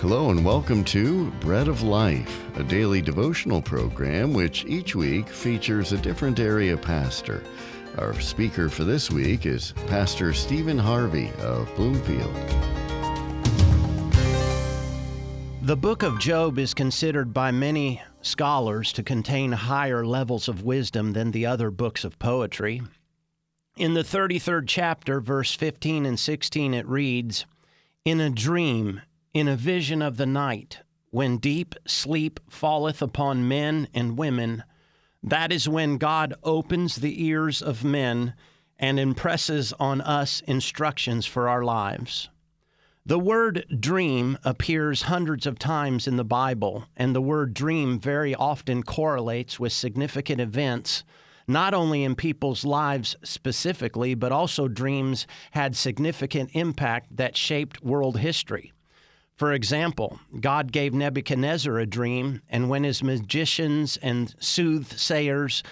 Hello and welcome to Bread of Life, a daily devotional program which each week features a different area pastor. Our speaker for this week is Pastor Stephen Harvey of Bloomfield. The book of Job is considered by many scholars to contain higher levels of wisdom than the other books of poetry. In the 33rd chapter, verse 15 and 16, it reads, "In a dream, in a vision of the night, when deep sleep falleth upon men and women, that is when God opens the ears of men and impresses on us instructions for our lives." The word dream appears hundreds of times in the Bible, and the word dream very often correlates with significant events, not only in people's lives specifically, but also dreams had significant impact that shaped world history. For example, God gave Nebuchadnezzar a dream, and when his magicians and soothsayers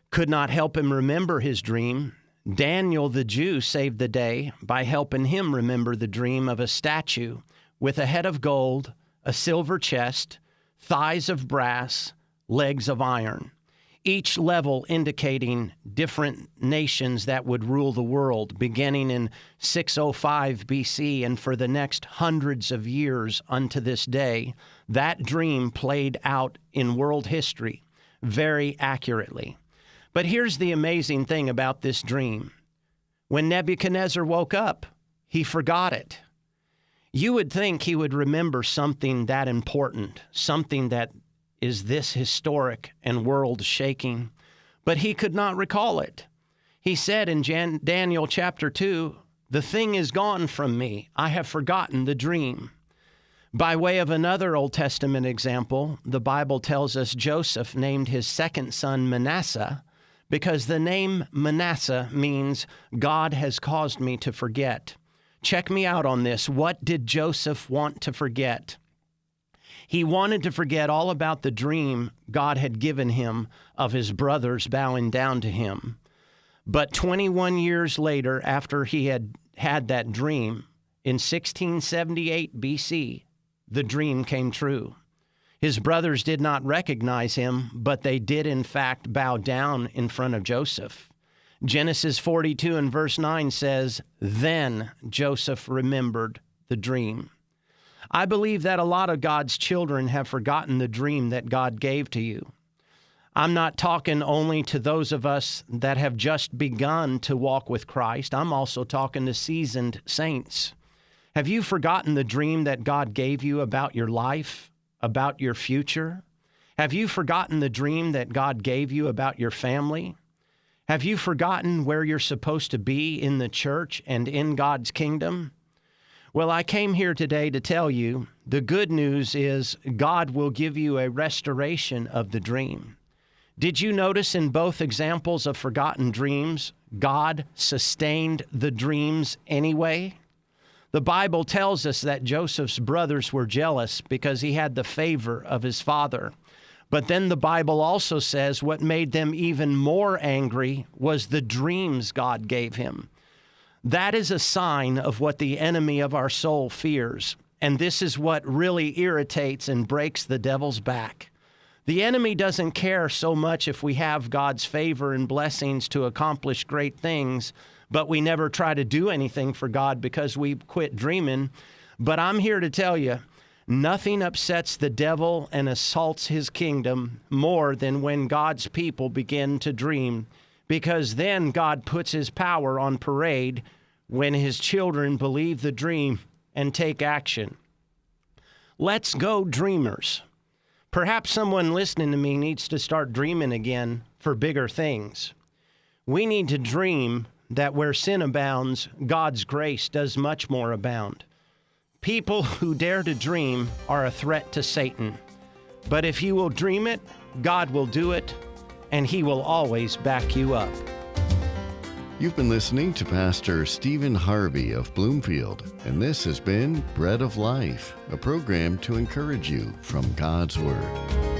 could not help him remember his dream, Daniel the Jew saved the day by helping him remember the dream of a statue with a head of gold, a silver chest, thighs of brass, legs of iron, each level indicating different nations that would rule the world, beginning in 605 BC and for the next hundreds of years unto this day. That dream played out in world history very accurately. But here's the amazing thing about this dream. When Nebuchadnezzar woke up, he forgot it. You would think he would remember something that important, something that is this historic and world-shaking, but he could not recall it. He said in Daniel chapter 2, "The thing is gone from me. I have forgotten the dream." By way of another Old Testament example, the Bible tells us Joseph named his second son Manasseh because the name Manasseh means God has caused me to forget. Check me out on this. What did Joseph want to forget? He wanted to forget all about the dream God had given him of his brothers bowing down to him. But 21 years later, after he had had that dream, in 1678 BC, the dream came true. His brothers did not recognize him, but they did in fact bow down in front of Joseph. Genesis 42 and verse 9 says, "Then Joseph remembered the dream." I believe that a lot of God's children have forgotten the dream that God gave to you. I'm not talking only to those of us that have just begun to walk with Christ. I'm also talking to seasoned saints. Have you forgotten the dream that God gave you about your life, about your future? Have you forgotten the dream that God gave you about your family? Have you forgotten where you're supposed to be in the church and in God's kingdom? Well, I came here today to tell you the good news is God will give you a restoration of the dream. Did you notice in both examples of forgotten dreams, God sustained the dreams anyway? The Bible tells us that Joseph's brothers were jealous because he had the favor of his father. But then the Bible also says what made them even more angry was the dreams God gave him. That is a sign of what the enemy of our soul fears. And this is what really irritates and breaks the devil's back. The enemy doesn't care so much if we have God's favor and blessings to accomplish great things, but we never try to do anything for God because we quit dreaming. But I'm here to tell you, nothing upsets the devil and assaults his kingdom more than when God's people begin to dream, because then God puts his power on parade when his children believe the dream and take action. Let's go, dreamers. Perhaps someone listening to me needs to start dreaming again for bigger things. We need to dream that where sin abounds, God's grace does much more abound. People who dare to dream are a threat to Satan. But if you will dream it, God will do it, and he will always back you up. You've been listening to Pastor Stephen Harvey of Bloomfield, and this has been Bread of Life, a program to encourage you from God's Word.